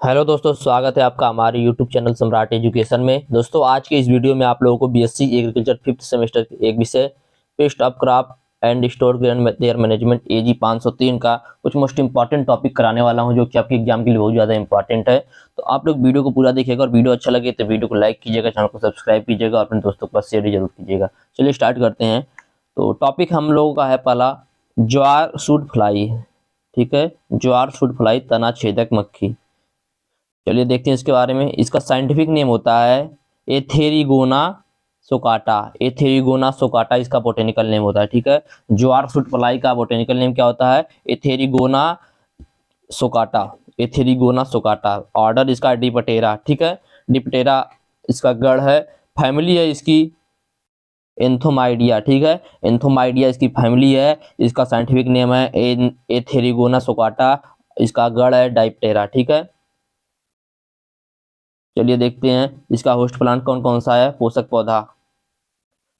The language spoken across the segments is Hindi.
हेलो दोस्तों, स्वागत है आपका हमारे यूट्यूब चैनल सम्राट एजुकेशन में। दोस्तों, आज के इस वीडियो में आप लोगों को बीएससी एग्रीकल्चर फिफ्थ सेमेस्टर के एक विषय pest of crop and store grain their management AG 503 का कुछ मोस्ट इंपॉर्टेंट टॉपिक कराने वाला हूं, जो कि आपके एग्जाम के लिए बहुत ज़्यादा इंपॉर्टेंट है। तो आप लोग वीडियो को पूरा देखिएगा और वीडियो अच्छा लगे तो वीडियो को लाइक कीजिएगा, चैनल को सब्सक्राइब कीजिएगा और अपने दोस्तों के पास शेयर जरूर कीजिएगा। चलिए स्टार्ट करते हैं। तो टॉपिक हम लोगों का है पहला, ज्वार सूट फ्लाई। ठीक है, ज्वार सूट फ्लाई तना छेदक मक्खी। चलिए देखते हैं इसके बारे में। इसका साइंटिफिक नेम होता है एथेरिगोना सोकाटा। एथेरिगोना सोकाटा इसका बोटेनिकल नेम होता है। ठीक है, ज्वार सूट फ्लाई का बोटेनिकल नेम क्या होता है? एथेरिगोना सोकाटा। एथेरिगोना सोकाटा। ऑर्डर इसका डिप्टेरा। ठीक है, डिप्टेरा इसका गढ़ है। फैमिली है इसकी एंथोमाइडिया। ठीक है, एंथोमाइडिया इसकी फैमिली है। इसका साइंटिफिक नेम है एथेरिगोना सोकाटा। इसका गढ़ है डाइप्टेरा। ठीक है, चलिए देखते हैं इसका होस्ट प्लांट कौन कौन सा है। पोषक पौधा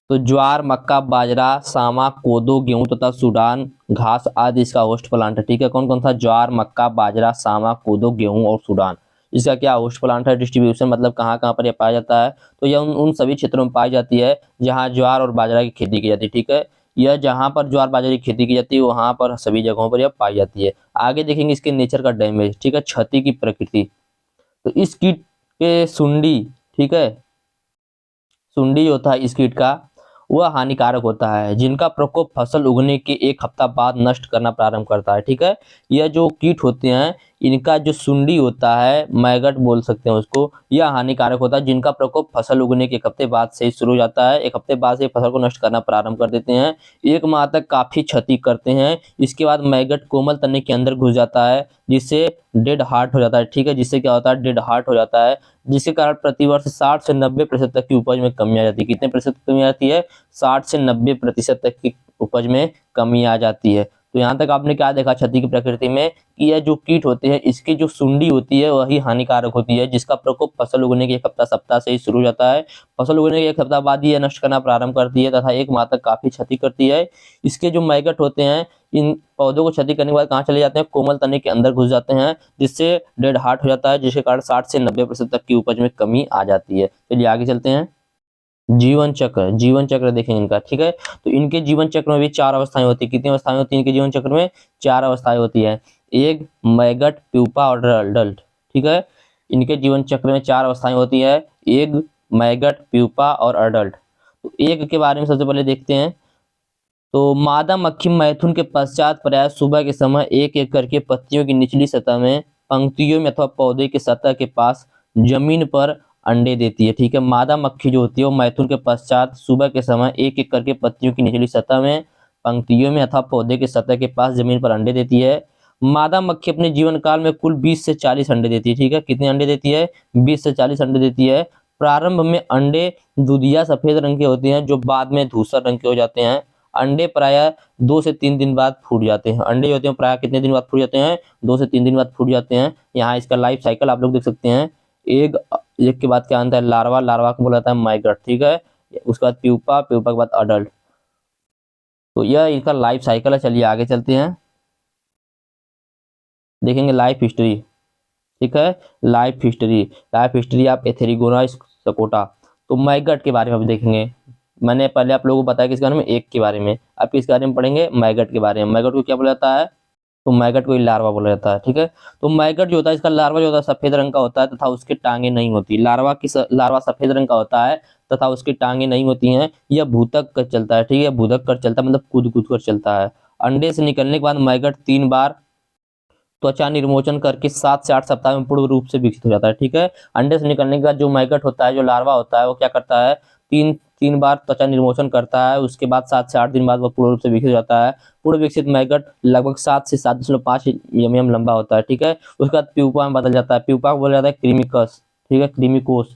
तो ज्वार, मक्का, बाजरा, सामा, कोदो, गेहूं तथा सूडान घास आदि इसका होस्ट प्लांट है। ठीक है, कौन कौन सा? ज्वार, मक्का, बाजरा, सामा, कोदो, गेहूं और सूडान। इसका क्या होस्ट प्लांट है? डिस्ट्रीब्यूशन मतलब कहाँ कहाँ पर यह पाया जाता है? तो यह उन सभी क्षेत्रों में पाई जाती है जहाँ ज्वार और बाजरा की खेती की जाती है। ठीक है, यह जहाँ पर ज्वार बाजरा की खेती की जाती है वहाँ पर सभी जगहों पर यह पाई जाती है। आगे देखेंगे इसके नेचर का डैमेज। ठीक है, क्षति की प्रकृति। तो इस कीट के सुंडी, ठीक है, सुंडी होता है इस कीट का, वह हानिकारक होता है, जिनका प्रकोप फसल उगने के एक हफ्ता बाद नष्ट करना प्रारंभ करता है। ठीक है, यह जो कीट होते हैं इनका जो सुंडी होता है, मैगट बोल सकते हैं उसको, यह हानिकारक होता है, जिनका प्रकोप फसल उगने के एक हफ्ते बाद से शुरू हो जाता है। एक हफ्ते बाद से फसल को नष्ट करना प्रारंभ कर देते हैं। एक माह तक काफी क्षति करते हैं। इसके बाद मैगट कोमल तने के अंदर घुस जाता है, जिससे डेड हार्ट हो जाता है। ठीक है, जिससे क्या होता है? डेड हार्ट हो जाता है, जिसके कारण प्रतिवर्ष 60 से 90% तक की उपज में कमी आ जाती है। कितने प्रतिशत कमी आ जाती है? 60 से 90% तक की उपज में कमी आ जाती है। तो यहाँ तक आपने क्या देखा क्षति की प्रकृति में कि यह जो कीट होते हैं इसकी जो सुंडी होती है वही हानिकारक होती है, जिसका प्रकोप फसल उगने के एक सप्ताह से ही शुरू हो जाता है। फसल उगने के एक सप्ताह बाद ही यह नष्ट करना प्रारंभ करती है तथा एक माह तक काफी क्षति करती है। इसके जो मैगट होते हैं इन पौधों को क्षति करने के बाद कहाँ चले जाते हैं? कोमल तने के अंदर घुस जाते हैं, जिससे डेड हार्ट हो जाता है, जिसके कारण 60 से 90% तक की उपज में कमी आ जाती है। चलिए आगे चलते हैं। जीवन चक्र, जीवन चक्र देखेंगे इनका। ठीक है, तो इनके जीवन चक्र में भी 4 अवस्थाएं होती है। कितनी अवस्थाएं होती है इनके जीवन चक्र में? 4 अवस्थाएं होती है। एग, मैगट, प्यूपा और अडल्ट। ठीक है, इनके जीवन चक्र में 4 अवस्थाएं होती है। एग, मैगट, प्यूपा और अडल्ट। तो एग के बारे में सबसे पहले देखते हैं। तो मादा मक्खी मैथुन के पश्चात प्राय सुबह के समय एक एक करके पत्तियों की निचली सतह में, पंक्तियों में अथवा पौधे के सतह के पास जमीन पर अंडे देती है। ठीक है, मादा मक्खी जो होती है वो मैथुन के पश्चात सुबह के समय एक एक करके पत्तियों की निचली सतह में, पंक्तियों में अथवा पौधे के सतह के पास जमीन पर अंडे देती है। मादा मक्खी अपने जीवन काल में कुल 20 से 40 अंडे देती है। ठीक है, कितने अंडे देती है? 20 से 40 अंडे देती है। प्रारंभ में अंडे दूधिया सफेद रंग के होते हैं, जो बाद में धूसर रंग के हो जाते हैं। अंडे प्राय 2 से 3 दिन बाद फूट जाते हैं। अंडे होते हैं प्राय कितने दिन बाद फूट जाते हैं? 2 से 3 दिन बाद फूट जाते हैं। यहाँ इसका लाइफ साइकिल आप लोग देख सकते हैं। एग, एग के बाद क्या आता है? लार्वा, लार्वा को बोला जाता है माइग्रेट। ठीक है, उसके बाद प्यूपा, प्यूपा के बाद अडल्ट। तो यह इनका लाइफ साइकिल है। चलिए आगे चलते हैं, देखेंगे लाइफ हिस्ट्री। ठीक है, life history, life history of Atherigona soccata. तो मैगट के बारे में अब देखेंगे। मैंने पहले आप लोगों को बताया किस बारे में? एग के बारे में। अब किस बारे में पढ़ेंगे? मैगट के बारे में। मैगट को क्या बोला जाता है? तो मैगट को लार्वा बोला जाता है। ठीक है, तो मैगट जो होता है इसका लार्वा जो होता है सफेद रंग का होता है तथा उसकी टांगे नहीं होती। लार्वा सफेद रंग का होता है तथा उसकी टांगे नहीं होती हैं। यह भूतक कर चलता है। ठीक है, भूतक कर चलता है मतलब कूद कूद कर चलता है। अंडे से निकलने के बाद मैगट 3 बार त्वचा निर्मोचन करके 7 से 8 सप्ताह में पूर्ण रूप से विकसित हो जाता है। ठीक है, अंडे से निकलने के बाद जो मैगट होता है, जो लार्वा होता है, वो क्या करता है? तीन बार त्वचा निर्मोचन करता है। उसके बाद 7 से 8 दिन बाद वह पूर्ण रूप से विकसित हो जाता है। पूर्ण विकसित मैगट लगभग 7 से 7.5 mm लंबा होता है। ठीक है, उसके बाद प्यूपा में बदल जाता है। प्यूपा को बोला जाता है क्रीमिकस। ठीक है, क्रीमिकोस।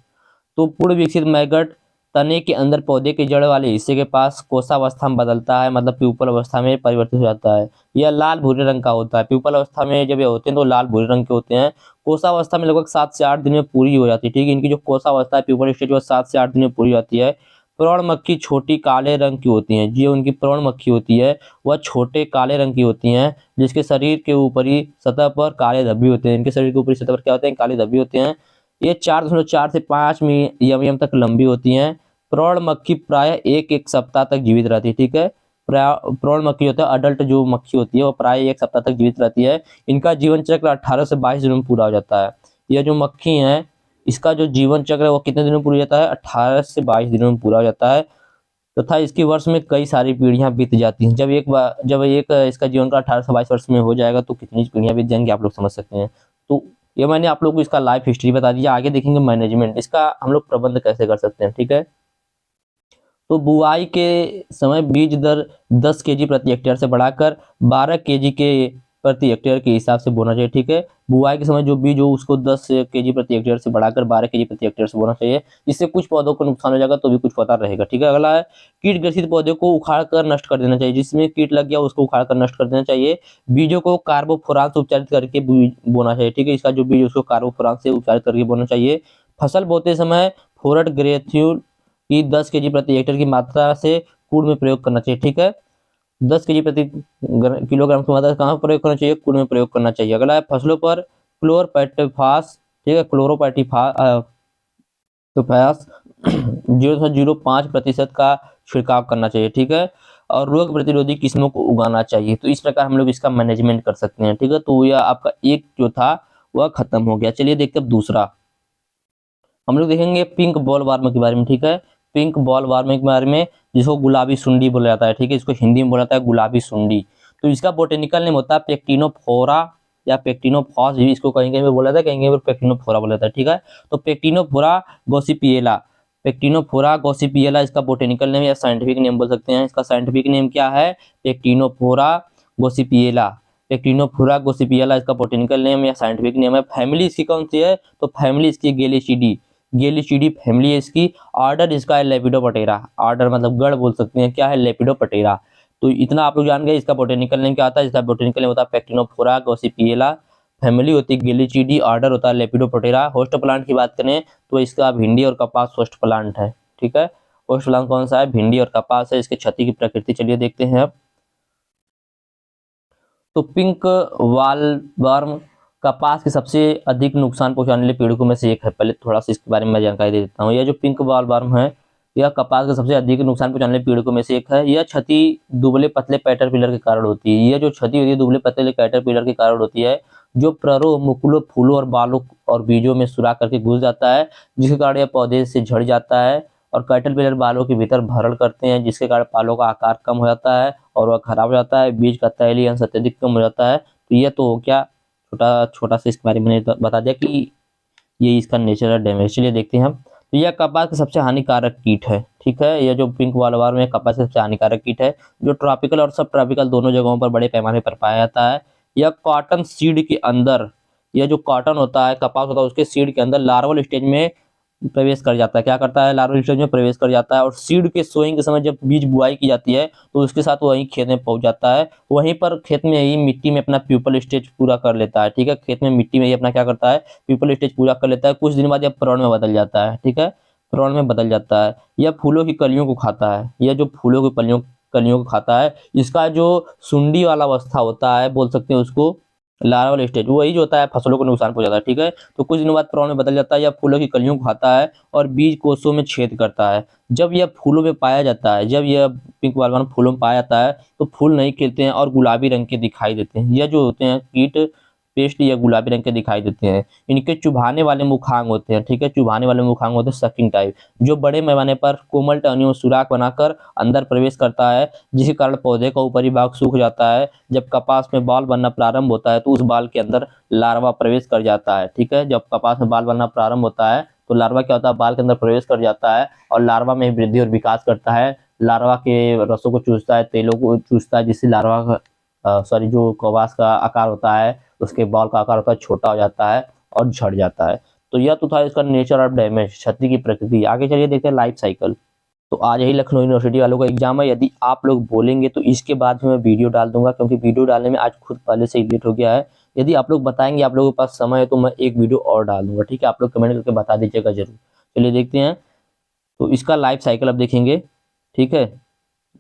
तो पूर्ण विकसित मैगट तने के अंदर पौधे के जड़ वाले हिस्से के पास कोशावस्था में बदलता है, मतलब प्यूपल अवस्था में परिवर्तित हो जाता है। यह लाल भूरे रंग का होता है। प्यूपल अवस्था में जब ये होते हैं तो लाल भूरे रंग के होते हैं। कोशावस्था में लगभग 7 से 8 दिन में पूरी हो जाती है। ठीक है, इनकी जो कोशावस्था है प्यूपल स्टेज वो 7 से 8 दिन में पूरी हो जाती है। प्रौढ़ मक्खी छोटी काले रंग की होती हैं। जो उनकी प्रौढ़ मक्खी होती है वह छोटे काले रंग की होती हैं, जिसके शरीर के ऊपरी सतह पर काले धब्बे होते हैं। इनके शरीर के ऊपरी सतह पर क्या होते हैं? काले धब्बे होते हैं। ये 4.4 से 5 एम तक लंबी होती हैं। प्रौढ़ मक्खी प्राय एक सप्ताह तक जीवित रहती है। ठीक है, प्रौढ़ मक्खी होता है, अडल्ट जो मक्खी होती है वो प्राय 1 सप्ताह तक जीवित रहती है। इनका जीवन चक्र 18 से 22 दिनों में पूरा हो जाता है। यह जो मक्खी है इसका जो जीवन चक्र है वो कितने दिनों में पूरा हो जाता है? 18 से 22 दिनों में पूरा हो जाता है तथा इसकी वर्ष में कई सारी पीढ़ियां बीत जाती हैं। जब एक इसका जीवन का 18 से 22 वर्ष में हो जाएगा तो कितनी पीढ़ियां बीत जाएंगी आप लोग समझ सकते हैं। तो ये मैंने आप लोग को इसका लाइफ हिस्ट्री बता दिया। आगे देखेंगे मैनेजमेंट, इसका हम लोग प्रबंध कैसे कर सकते हैं। ठीक है, तो बुआई के समय बीज दर 10 केजी प्रति हेक्टेयर से बढ़ाकर 12 केजी के प्रति हेक्टेयर के हिसाब से बोना चाहिए। ठीक है, बुआई के समय जो बीज हो उसको 10 केजी प्रति हेक्टेयर से बढ़ाकर 12 केजी प्रति हेक्टेयर से बोना चाहिए। इससे कुछ पौधों को नुकसान हो जाएगा तो भी कुछ पता रहेगा। ठीक है, अगला है कीट ग्रसित पौधे को उखाड़ कर नष्ट कर देना चाहिए। जिसमें कीट लग गया उसको उखाड़ कर नष्ट कर देना चाहिए। बीजों को कार्बोफोरान से उपचारित करके बोना चाहिए। ठीक है, इसका जो बीज उसको कार्बोफोरान से उपचारित करके बोना चाहिए। फसल बोते समय फोरेट ग्रेथ्यूल की 10 केजी प्रति हेक्टेयर की मात्रा से कूड़ में प्रयोग करना चाहिए। ठीक है, 10 केजी प्रति किलोग्राम की मात्रा कहाँ प्रयोग करना चाहिए? कूड़ में प्रयोग करना चाहिए। अगला है फसलों पर क्लोरपेटिफास, ठीक है, क्लोरोपेटिफास 0.05% का छिड़काव करना चाहिए। ठीक है, और रोग प्रतिरोधी किस्मों को उगाना चाहिए। तो इस प्रकार हम लोग इसका मैनेजमेंट कर सकते हैं। ठीक है, तो यह आपका एक जो था वह खत्म हो गया। चलिए देखते हैं दूसरा, हम लोग देखेंगे पिंक बॉल वार्म के बारे में। ठीक है, पिंक बॉल वार्म के बारे में, जिसको गुलाबी सुंडी बोला जाता है। ठीक है, इसको हिंदी में बोला जाता है गुलाबी सुंडी। तो इसका बोटेनिकल नेम होता है पेक्टिनोफोरा या पेक्टिनोफॉस भी इसको कहीं कहीं पे बोला जाता है, कहीं कहीं पे पेक्टिनोफोरा बोला जाता है। ठीक है, तो पेक्टिनोफोरा गॉसिपिएला इसका बोटेनिकल नेम या साइंटिफिक नेम बोल सकते हैं। इसका साइंटिफिक नेम क्या है? पेक्टिनोफोरा गॉसिपिएला। पेक्टिनोफोरा गॉसिपिएला इसका बोटेनिकल नेम या साइंटिफिक नेम है। फैमिली इसकी कौन सी है? तो फैमिली इसकी गेलिचिडी फैमिली है इसकी। ऑर्डर इसका है लेपिडोप्टेरा। ऑर्डर मतलब गढ़ बोल सकते हैं, क्या है? लेपिडोप्टेरा। तो इतना आप लोग जान गए। इसका बोटेनिकल नेम क्या आता है? इसका बोटेनिकल नेम होता है पेक्टिनोफोरा गॉसिपिएला। फैमिली होती है गेलिचिडी, ऑर्डर होता है लेपिडोप्टेरा। होस्ट प्लांट की बात करें तो इसका भिंडी और कपास होस्ट प्लांट है। ठीक है, होस्ट प्लांट कौन सा है? भिंडी और कपास है। इसके क्षति की प्रकृति चलिए देखते हैं अब। तो पिंक वाल वर्म कपास के सबसे अधिक नुकसान पहुंचाने वाले पीड़कों में से एक है। पहले थोड़ा सा इसके बारे में मैं जानकारी दे देता हूँ। यह जो पिंक वाल वर्म है यह कपास के सबसे अधिक नुकसान पहुंचाने वाले पीड़कों में से एक है। यह क्षति दुबले पतले कैटरपिलर के कारण होती है। यह जो क्षति होती है दुबले पतले कैटरपिलर के कारण होती है, जो प्ररोह मुकुलों, फूलों और बालों और बीजों में सुराख करके घुस जाता है, जिसके कारण यह पौधे से झड़ जाता है। और कैटरपिलर बालों के भीतर भरण करते हैं, जिसके कारण बालों का आकार कम हो जाता है और वह खराब हो जाता है। बीज का तैलीय अंश अत्यधिक कम हो जाता है। तो यह तो क्या छोटा छोटा सा इसके बारे में मैंने बता दिया कि ये इसका नेचुरल डैमेज। चलिए देखते हैं हम। तो यह कपास का सबसे हानिकारक कीट है। ठीक है, यह जो पिंक वालवार में कपास का सबसे हानिकारक कीट है, जो ट्रॉपिकल और सब ट्रॉपिकल दोनों जगहों पर बड़े पैमाने पर पाया जाता है। यह कॉटन सीड के अंदर, यह जो कॉटन होता है, कपास होता है, उसके सीड के अंदर लार्वल स्टेज में प्रवेश कर जाता है। क्या करता है? लार्वल स्टेज में प्रवेश कर जाता है। और सीड के सोइंग के समय जब बीज बुआई की जाती है तो उसके साथ वहीं खेत में पहुंच जाता है। वहीं पर खेत में ही मिट्टी में अपना प्यूपल स्टेज पूरा कर लेता है। ठीक है, खेत में मिट्टी में ही अपना क्या करता है? प्यूपल स्टेज पूरा कर लेता है। कुछ दिन बाद यह प्रौढ़ में बदल जाता है। ठीक है, प्रौढ़ में बदल जाता है। यह फूलों की कलियों को खाता है। यह जो फूलों की कलियों को खाता है, इसका जो सुंडी वाला अवस्था होता है बोल सकते हैं उसको, लार्वल स्टेज, वही जो होता है फसलों को नुकसान पहुंचाता है। ठीक है, तो कुछ दिनों बाद प्रौढ़ में बदल जाता है। यह फूलों की कलियों को खाता है और बीज कोषों में छेद करता है। जब यह फूलों में पाया जाता है, जब यह पिंक वालवार्म फूलों में पाया जाता है तो फूल नहीं खिलते हैं और गुलाबी रंग के दिखाई देते हैं। यह जो होते हैं कीट पेस्ट या गुलाबी रंग के दिखाई देते हैं। इनके चुभाने वाले मुखांग होते हैं। ठीक है, चुभाने वाले मुखांग होते हैं सकिंग टाइप, जो बड़े पैमाने पर कोमल टहनियों सुराख बनाकर अंदर प्रवेश करता है, जिसके कारण पौधे का ऊपरी भाग सूख जाता है। जब कपास में बाल बनना प्रारंभ होता है तो उस बाल के अंदर लार्वा प्रवेश कर जाता है। ठीक है, जब कपास में बाल बनना प्रारंभ होता है तो लार्वा क्या होता है? बाल के अंदर प्रवेश कर जाता है और लार्वा में वृद्धि और विकास करता है। लार्वा के रसों को चूसता है, तेलों को चूसता है, जिससे लार्वा का जो कपास का आकार होता है, उसके बाल का आकार होता है, छोटा हो जाता है और झड़ जाता है। तो यह तो था इसका नेचर ऑफ डैमेज, क्षति की प्रकृति। आगे चलिए देखते हैं लाइफ साइकिल। तो आज यही लखनऊ यूनिवर्सिटी वालों का एग्जाम है। यदि आप लोग बोलेंगे तो इसके बाद में मैं वीडियो डाल दूंगा, क्योंकि वीडियो डालने में आज खुद पहले से ही लेट हो गया है। यदि आप लोग बताएंगे, आप लोगों के पास समय है, तो मैं एक वीडियो और डाल दूंगा। ठीक है, आप लोग कमेंट करके बता दीजिएगा जरूर। चलिए देखते हैं। तो इसका लाइफ साइकिल अब देखेंगे, ठीक है।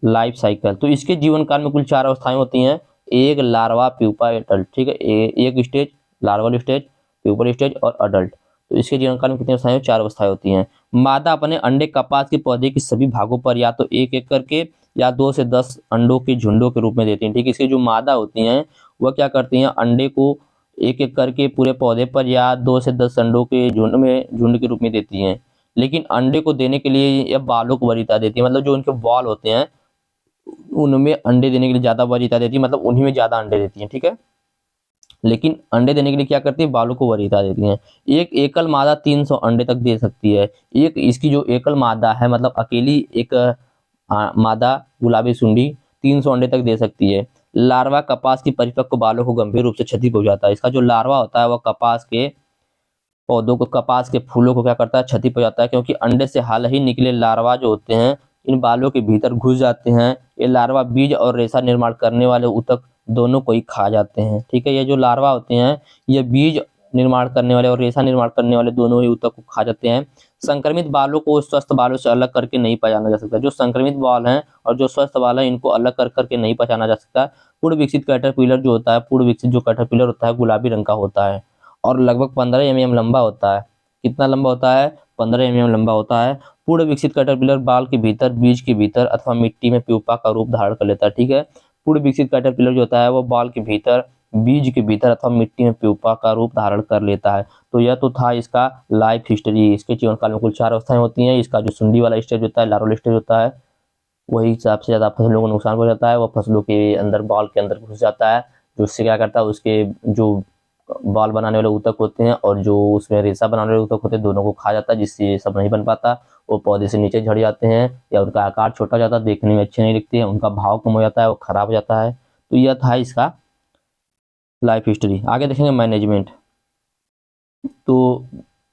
लाइफ साइकिल, तो इसके जीवन काल में कुल 4 अवस्थाएं होती हैं, एक लार्वा, प्यूपा, एडल्ट, ठीक है। एक stage larval stage, pupal stage और अडल्ट। तो इसके जीवन काल में कितनी अवस्थाएं, 4 अवस्थाएं होती हैं। मादा अपने अंडे कपास के पौधे के सभी भागों पर या तो एक एक करके या 2 से 10 अंडों के झुंडों के रूप में देती हैं, ठीक है। इसकी जो मादा होती हैं वह क्या करती हैं, अंडे को एक एक करके पूरे पौधे पर या 2 से 10 अंडों के झुंड के रूप में देती हैं। लेकिन अंडे को देने के लिए यह बालों को वरीयता देती है, मतलब जो उनके बाल होते हैं उनमें अंडे देने के लिए ज्यादा वरीयता देती है, मतलब उन्हीं में ज्यादा अंडे देती हैं, ठीक है। लेकिन अंडे देने के लिए क्या करती है, बालों को वरीयता देती हैं। एक एकल मादा 300 अंडे तक दे सकती है। एक इसकी जो एकल मादा है, मतलब अकेली एक मादा गुलाबी सुंडी 300 अंडे तक दे सकती है। लार्वा कपास की परिपक्व बालों को गंभीर रूप से क्षति पहुंचाता है। इसका जो लार्वा होता है वह कपास के पौधों को, कपास के फूलों को क्या करता है, क्षति पहुंचाता है, क्योंकि अंडे से हाल ही निकले लार्वा जो होते हैं इन बालों के भीतर घुस जाते हैं। ये लार्वा बीज और रेशा निर्माण करने वाले ऊतक दोनों को ही खा जाते हैं, ठीक है। ये जो लार्वा होते हैं ये बीज निर्माण करने वाले और रेशा निर्माण करने वाले दोनों ही ऊतक को खा जाते हैं। संक्रमित बालों को स्वस्थ बालों से अलग करके नहीं पहचाना जा सकता। जो संक्रमित बाल हैं और जो स्वस्थ बाल हैं इनको अलग कर करके नहीं पहचाना जा सकता। पूर्ण विकसित कैटरपिलर जो होता है, पूर्ण विकसित जो कैटरपिलर होता है गुलाबी रंग का होता है और लगभग 15 mm लंबा होता है। कितना लंबा होता है, 15 mm लंबा होता है। पूर्ण विकसित कैटरपिलर बाल के भीतर, बीज के भीतर अथवा मिट्टी में प्यूपा का रूप धारण कर लेता है, ठीक है। पूर्ण विकसित कैटरपिलर जो होता है वो बाल के भीतर, बीज के भीतर अथवा मिट्टी में प्यूपा का रूप धारण कर लेता है। तो यह तो था इसका लाइफ हिस्ट्री। इसके जीवन काल में कुल 4 अवस्थाएं होती हैं। इसका जो सुंडी वाला स्टेज होता है, लार्वल स्टेज होता है, वही सबसे ज्यादा फसलों को नुकसान हो जाता है। वह फसलों के अंदर, बाल के अंदर घुस जाता है, जो उससे क्या करता है, उसके जो बाल बनाने वाले ऊतक होते हैं और जो उसमें रेशा बनाने वाले ऊतक होते हैं दोनों को खा जाता है, जिससे ये सब नहीं बन पाता। वो पौधे से नीचे झड़ जाते हैं या उनका आकार छोटा हो जाता है, देखने में अच्छे नहीं दिखते हैं, उनका भाव कम हो जाता है, वो खराब हो जाता है। तो यह था इसका लाइफ हिस्ट्री। आगे देखेंगे मैनेजमेंट। तो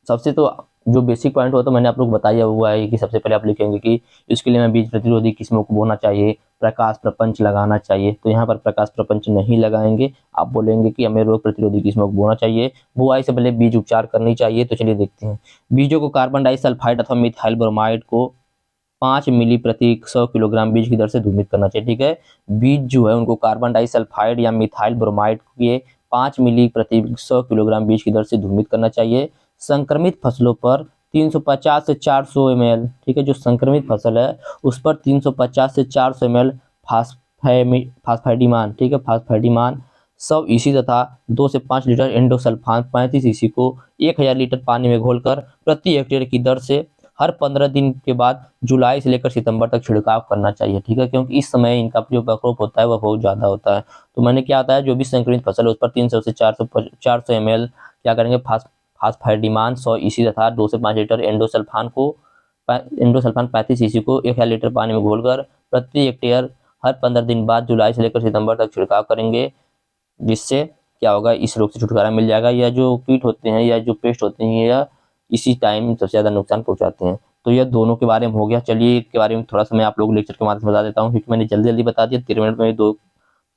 सबसे तो जो बेसिक पॉइंट होता है मैंने आप लोग बताया हुआ है कि सबसे पहले आप लिखेंगे कि इसके लिए मैं बीज प्रतिरोधी किस्मों को बोना चाहिए, प्रकाश प्रपंच लगाना चाहिए। तो यहाँ पर प्रकाश प्रपंच नहीं लगाएंगे, आप बोलेंगे कि हमें रोग प्रतिरोधी किस्मों को बोना चाहिए। बुआई से पहले बीज उपचार करनी चाहिए। तो चलिए देखते हैं। बीजों को कार्बन डाइसल्फाइड अथवा मिथाइल ब्रोमाइड को 5 मिली प्रति 100 किलोग्राम बीज की दर से धूमित करना चाहिए, ठीक है। बीज जो है उनको कार्बन डाइसल्फाइड या मिथाइल ब्रोमाइड के 5 मिली प्रति 100 किलोग्राम बीज की दर से धूमित करना चाहिए। संक्रमित फसलों पर 350 से 400 ml, ठीक है। जो संक्रमित फसल है उस पर 350 से 400 ml फास्फेडिमान, ठीक है, फास्फेडिमान 100 ईसी तथा 2 से 5 लीटर एंडोसल्फान 35 ईसी को 1000 लीटर पानी में घोलकर प्रति हेक्टेयर की दर से हर 15 दिन के बाद जुलाई से लेकर सितंबर तक छिड़काव करना चाहिए, ठीक है। क्योंकि इस समय इनका जो प्रकोप होता है वह बहुत ज़्यादा होता है। तो मैंने क्या होता है, जो भी संक्रमित फसल है उस पर 300 से 400 ml क्या करेंगे, फास्फेडिमान 100 ईसी तथा 2 से 5 लीटर एंडोसल्फान 35 ईसी को 1000 लीटर पानी में घोलकर प्रति हेक्टेयर हर 15 दिन बाद जुलाई से लेकर सितंबर तक छिड़काव करेंगे, जिससे क्या होगा, इस रोग से छुटकारा मिल जाएगा। या जो कीट होते हैं या जो पेस्ट होते हैं या इसी टाइम सबसे ज्यादा नुकसान पहुंचाते हैं। तो यह दोनों के बारे में हो गया। चलिए के बारे में थोड़ा सा मैं आप लोग लेक्चर के माध्यम से बता देता हूँ, क्योंकि मैंने जल्दी जल्दी बता दिया।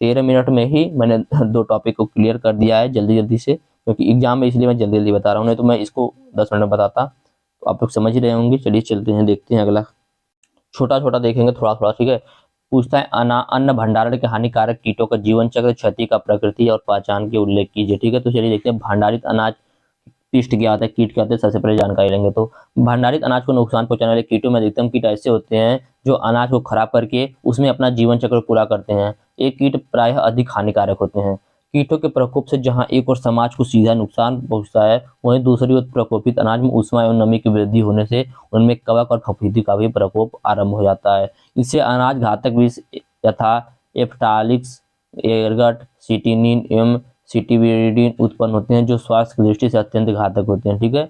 13 मिनट में ही मैंने 2 टॉपिक को क्लियर कर दिया है जल्दी जल्दी से, क्योंकि एग्जाम में इसलिए मैं जल्दी जल्दी बता रहा हूँ, नहीं तो मैं इसको 10 मिनट में बताता। तो आप लोग समझ ही रहे होंगे। चलिए चलते हैं, देखते हैं अगला। छोटा छोटा देखेंगे, थोड़ा थोड़ा, ठीक है। पूछता है अन्न भंडारण के हानिकारक कीटों का जीवन चक्र, क्षति का प्रकृति और पहचान के उल्लेख कीजिए, ठीक है। तो चलिए देखते हैं। भंडारित अनाज पिष्ट क्या होता है, कीट क्या होते हैं, सबसे पहले जानकारी लेंगे। तो भंडारित अनाज को नुकसान पहुंचाने वाले कीटों में अधिकतम कीट ऐसे होते हैं जो अनाज को खराब करके उसमें अपना जीवन चक्र पूरा करते हैं। एक कीट प्रायः अधिक हानिकारक होते हैं। कीटों के प्रकोप से जहां एक और समाज को सीधा नुकसान पहुंचता है, वहीं दूसरी ओर प्रकोपित अनाज में ऊष्मा एवं नमी की वृद्धि होने से उनमें कवक और फफूंदी का भी प्रकोप आरंभ हो जाता है। इससे अनाज घातक विष यथा एफ्टालिक्स, एर्गट, सिटिनिन एवं सिटिविरिडीन उत्पन्न होते हैं, जो स्वास्थ्य की दृष्टि से अत्यंत घातक होते हैं, ठीक है।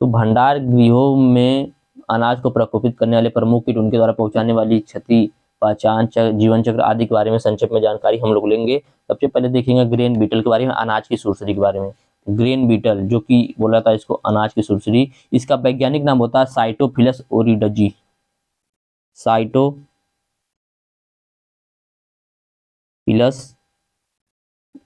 तो भंडार गृहों में अनाज को प्रकोपित करने वाले प्रमुख कीट, उनके द्वारा पहुंचाने वाली क्षति, पहचान, जीवन चक्र आदि के बारे में संक्षेप में जानकारी हम लोग लेंगे। सबसे पहले देखेंगे ग्रेन बीटल के बारे में, अनाज की सुरसरी के बारे में। ग्रेन बीटल जो कि बोला था इसको अनाज की सुरसरी, इसका वैज्ञानिक नाम होता है साइटोफिलस ओरिडजी। साइटोफिलस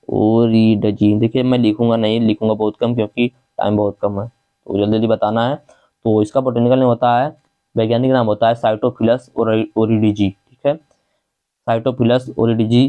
ओरिडजी। देखिए मैं लिखूंगा नहीं, लिखूंगा बहुत कम, क्योंकि टाइम बहुत कम है, तो जल्दी जल्दी बताना है। तो इसका बोटेनिकल नेम होता है वैज्ञानिक नाम होता है साइटोफिलस ओरिडिजी, ठीक है। साइटोफिलस ओरिडिजी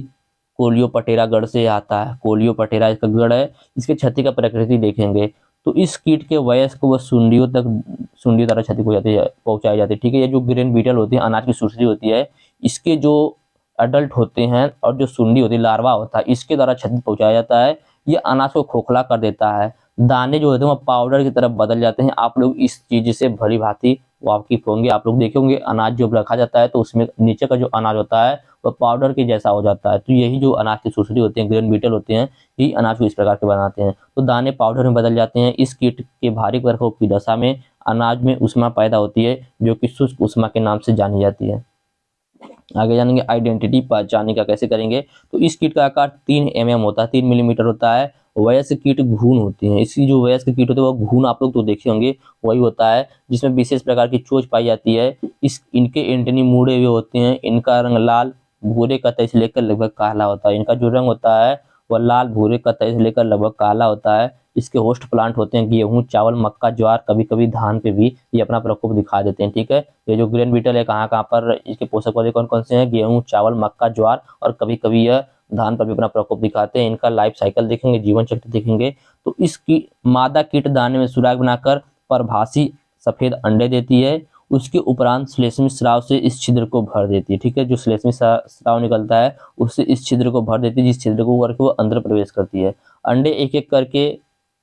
कोलियोपटेरा गढ़ से आता है, कोलियोपटेरा इसका गढ़ है। इसके क्षति का प्रकृति देखेंगे तो इस कीट के वयस्क व सुंडियों द्वारा क्षति पहुंचाई जाती है, ठीक है। ये जो ग्रेन बीटल होती है, अनाज की सुसरी होती है, इसके जो अडल्ट होते हैं और जो सुंडी होती है, लार्वा होता है, इसके द्वारा क्षति पहुंचाया जाता है। ये अनाज को खोखला कर देता है, दाने जो होते हैं वो पाउडर की तरफ बदल जाते हैं। आप लोग इस चीज से भली भांति वाकिफ होंगे, आप लोग देखे होंगे अनाज जब रखा जाता है तो उसमें नीचे का जो अनाज होता है वह पाउडर के जैसा हो जाता है। तो यही जो अनाज की सुसरी होती है, ग्रेन बीटल होते हैं, ही अनाज को इस प्रकार के बनाते हैं। तो दाने पाउडर में बदल जाते हैं। इस कीट के भारी प्रकोप की दशा में अनाज में ऊष्मा पैदा होती है, जो कि शुष्क ऊष्मा के नाम से जानी जाती है। आगे जानेंगे आइडेंटिटी पहचानने का कैसे करेंगे। तो इस कीट का आकार 3 mm होता है, 3 मिलीमीटर होता है। वयस्क कीट घून होती हैं। इसकी जो वयस्क कीट होते हैं वो घून आप लोग तो देखे होंगे, वही होता है जिसमें विशेष प्रकार की चोंच पाई जाती है। इनके एंटनी मुड़े हुए होते हैं। इनका रंग लाल भूरे कतई से लेकर लगभग काला होता है। इनका जो रंग होता है वह लाल भूरे कतई से लेकर लगभग काला होता है। इसके होस्ट प्लांट होते हैं गेहूं, चावल, मक्का, ज्वार, कभी कभी धान पे भी ये अपना प्रकोप दिखा देते हैं, ठीक है। ये जो ग्रेन बीटल है कहाँ कहाँ पर इसके पोषक पौधे कौन कौन से हैं, गेहूं, चावल, मक्का, ज्वार और कभी कभी यह धान पर भी अपना प्रकोप दिखाते हैं। इनका लाइफ साइकिल देखेंगे, जीवन चक्र देखेंगे तो इसकी मादा कीट दाने में सुराग बनाकर परभासी सफेद अंडे देती है। उसके उपरांत श्लेष्मी स्राव से इस छिद्र को भर देती है, ठीक है। जो श्लेष्मी स्राव निकलता है उससे इस छिद्र को भर देती है, जिस छिद्र को करके वो अंदर प्रवेश करती है। अंडे एक एक करके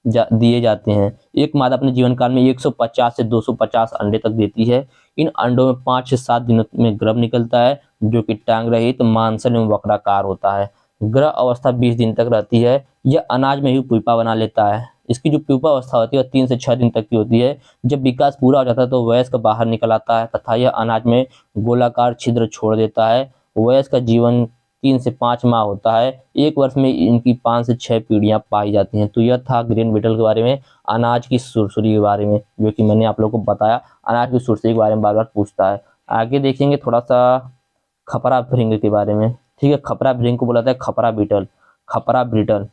दिए जाते हैं। एक मादा अपने जीवन काल में 150 से 250 अंडे तक देती है। इन अंडों में 5 से 7 दिनों में गर्भ निकलता है, जो कि टांग रहित मांसल एवं वक्राकार होता है। गर्भ अवस्था 20 दिन तक रहती है। यह अनाज में ही प्यूपा बना लेता है। इसकी जो प्यूपा अवस्था होती है 3 से 6 दिन तक की होती है। जब विकास पूरा हो जाता है तो वयस्क बाहर निकल आता है तथा यह अनाज में गोलाकार छिद्र छोड़ देता है। वयस्क का जीवन 3 से 5 माह होता है। 1 वर्ष में इनकी 5 से 6 पीढ़ियां पाई जाती हैं। तो यह था ग्रेन बीटल के बारे में, अनाज की सुरसुरी के बारे में, जो कि मैंने आप लोगों को बताया। अनाज की सुरसुरी के बारे में बार बार पूछता है। आगे देखेंगे थोड़ा सा खपरा भृंग के बारे में, ठीक है। खपरा भृंग को बोला जाता है खपरा बीटल, खपरा बीटल।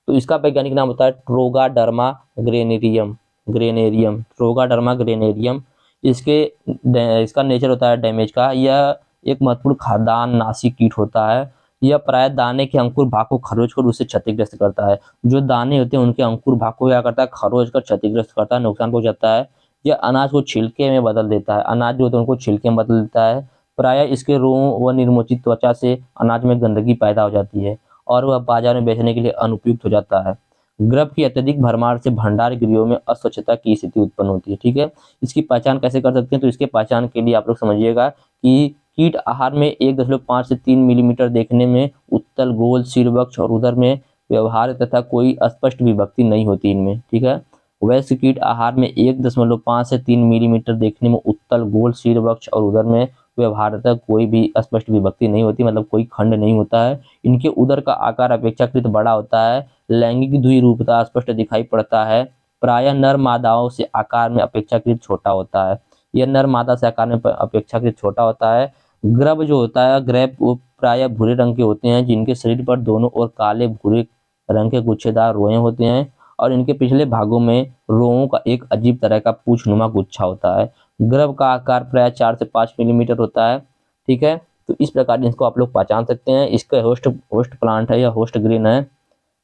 तो इसका वैज्ञानिक नाम होता है ट्रोगाडर्मा ग्रेनेरियम, ट्रोगाडर्मा ग्रेनेरियम। इसका नेचर होता है डैमेज का। यह एक महत्वपूर्ण खाद्यान्न नाशी कीट होता है। यह प्राय दाने के अंकुर भाग को खरोच कर उसे क्षतिग्रस्त करता है। जो दाने होते हैं उनके अंकुर भाग को क्या करता है, खरोच कर क्षतिग्रस्त करता है, नुकसान पहुंचाता है। यह अनाज को छिलके में बदल देता है, अनाज जो होते हैं उनको छिलके में बदल देता है। प्राय इसके रोम व निर्मोचित त्वचा से अनाज में गंदगी पैदा हो जाती है और वह बाजार में बेचने के लिए अनुपयुक्त हो जाता है। गर्भ की अत्यधिक भरमार से भंडार गृहों में अस्वच्छता की स्थिति उत्पन्न होती है, ठीक है। इसकी पहचान कैसे कर सकते हैं, तो इसके पहचान के लिए आप लोग समझिएगा कि कीट आहार में 1.5 से 3 मिलीमीटर देखने में उत्तल, गोल, सिर, वक्ष और उदर में व्यवहार तथा कोई स्पष्ट विभक्ति नहीं होती इनमें, ठीक है। वैसे कीट आहार में 1.5 से 3 मिलीमीटर देखने में उत्तल, गोल, सिर, वक्ष और उदर में व्यवहार तक कोई भी स्पष्ट विभक्ति नहीं होती, मतलब कोई खंड नहीं होता है। इनके उदर का आकार अपेक्षाकृत बड़ा होता है। लैंगिक द्विरूपता स्पष्ट दिखाई पड़ता है। प्रायः नर मादाओं से आकार में अपेक्षाकृत छोटा होता है। यह नर मादा से आकार में अपेक्षाकृत छोटा होता है। ग्रब जो होता है, ग्रैप, वो प्रायः भूरे रंग के होते हैं, जिनके शरीर पर दोनों ओर काले भूरे रंग के गुच्छेदार रोए होते हैं और इनके पिछले भागों में रोओं का एक अजीब तरह का पूछनुमा गुच्छा होता है। ग्रब का आकार प्राय 4 से 5 मिलीमीटर होता है, ठीक है। तो इस प्रकार इसको आप लोग पहचान सकते हैं। इसका होस्ट प्लांट है या होस्ट ग्रेन है,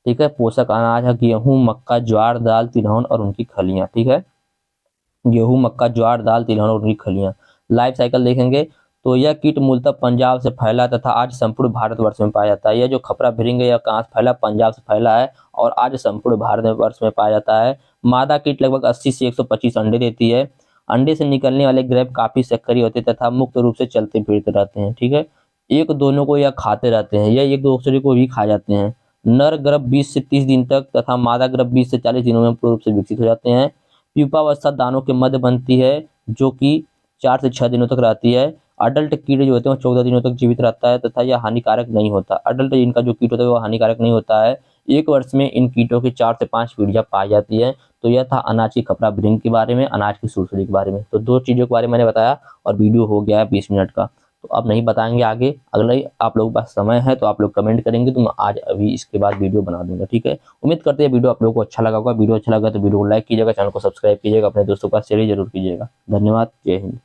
ठीक है। पोषक अनाज है गेहूं, मक्का, ज्वार, दाल, तिलहन और उनकी खलियां, ठीक है। गेहूं, मक्का, ज्वार, दाल, तिलहन और उनकी खलियां। लाइफ साइकिल देखेंगे तो यह कीट मूलतः पंजाब से फैला तथा आज संपूर्ण भारतवर्ष में पाया जाता है। यह जो खपरा भृंग है यह कहाँ से फैला, पंजाब से फैला है और आज संपूर्ण भारतवर्ष में पाया जाता है। मादा कीट लगभग 80 से 125 अंडे देती है। अंडे से निकलने वाले ग्रेप काफी सक्रिय होते तथा मुक्त रूप से चलते फिरते रहते हैं, ठीक है। एक दोनों को यह खाते रहते हैं, यह एक दूसरे को भी खा जाते हैं। नर ग्रब 20 से 30 दिन तक तथा मादा ग्रब 20 से 40 दिनों में पूर्ण रूप से विकसित हो जाते हैं। प्यूपावस्था दानों के मध्य बनती है, जो कि 4 से 6 दिनों तक रहती है। अडल्ट कीड़े जो होते हैं वो 14 दिनों तक जीवित रहता है तथा यह हानिकारक नहीं होता। अडल्ट इनका जो कीट होता है वो हानिकारक नहीं होता है। 1 वर्ष में इन कीटों की 4 से 5 पीढ़ियां पाई जाती है। तो यह था अनाज की खपरा भृंग के बारे में, अनाज की सुरसुरी के बारे में। तो 2 चीजों के बारे में मैंने बताया और वीडियो हो गया है 20 मिनट का। तो अब नहीं बताएंगे आगे, अगला ही आप लोगों के पास समय है तो आप लोग कमेंट करेंगे तो मैं आज अभी इसके बाद वीडियो बना दूंगा, ठीक है। उम्मीद करते हैं वीडियो आप लोगों को अच्छा लगा होगा। वीडियो अच्छा लगा तो वीडियो को लाइक कीजिएगा, चैनल को सब्सक्राइब कीजिएगा, अपने दोस्तों के पास शेयर जरूर कीजिएगा। धन्यवाद, जय हिंद।